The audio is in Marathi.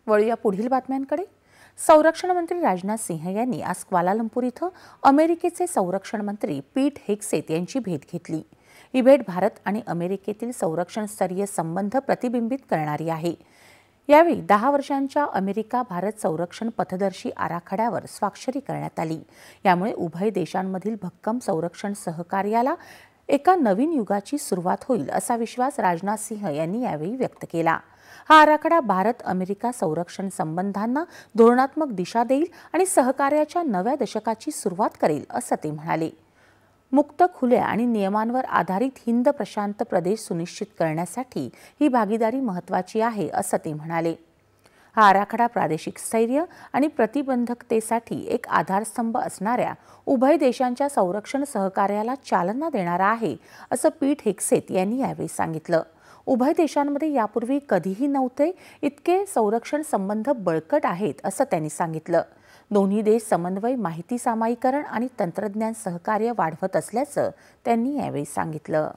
वळूया पुढील बातम्यांकडे। संरक्षण मंत्री राजनाथ सिंह यांनी आज क्वालालंपूर इथं अमेरिकेचे संरक्षण मंत्री पीट हेग्सेथ यांची भेट घेतली। ही भेट भारत आणि अमेरिकेतील संरक्षण स्तरीय संबंध प्रतिबिंबित करणारी आहे। यावेळी 10 वर्षांच्या अमेरिका भारत संरक्षण पथदर्शी आराखड्यावर स्वाक्षरी करण्यात आली। यामुळे उभय देशांमधील भक्कम संरक्षण सहकार्याला एका नवीन युगाची सुरुवात होईल असा विश्वास राजनाथ सिंह यांनी यावेळी व्यक्त केला। हा आराखडा भारत अमेरिका संरक्षण संबंधांना धोरणात्मक दिशा देईल आणि सहकार्याच्या नव्या दशकाची सुरुवात करेल असं ते म्हणाले। मुक्त, खुल्या आणि नियमांवर आधारित हिंद प्रशांत प्रदेश सुनिश्चित करण्यासाठी ही भागीदारी महत्त्वाची आहे असं ते म्हणाले। हा आराखडा प्रादेशिक स्थैर्य आणि प्रतिबंधकतेसाठी एक आधारस्तंभ असणाऱ्या उभय देशांच्या संरक्षण सहकार्याला चालना देणारा आहे असं पीट हेग्सेथ यांनी यावेळी सांगितलं। उभय देशांमध्ये यापूर्वी कधीही नव्हते इतके संरक्षण संबंध बळकट आहेत असं त्यांनी सांगितलं। दोन्ही देश समन्वय, माहिती सामायिकरण आणि तंत्रज्ञान सहकार्य वाढवत असल्याचं त्यांनी यावेळी सांगितलं।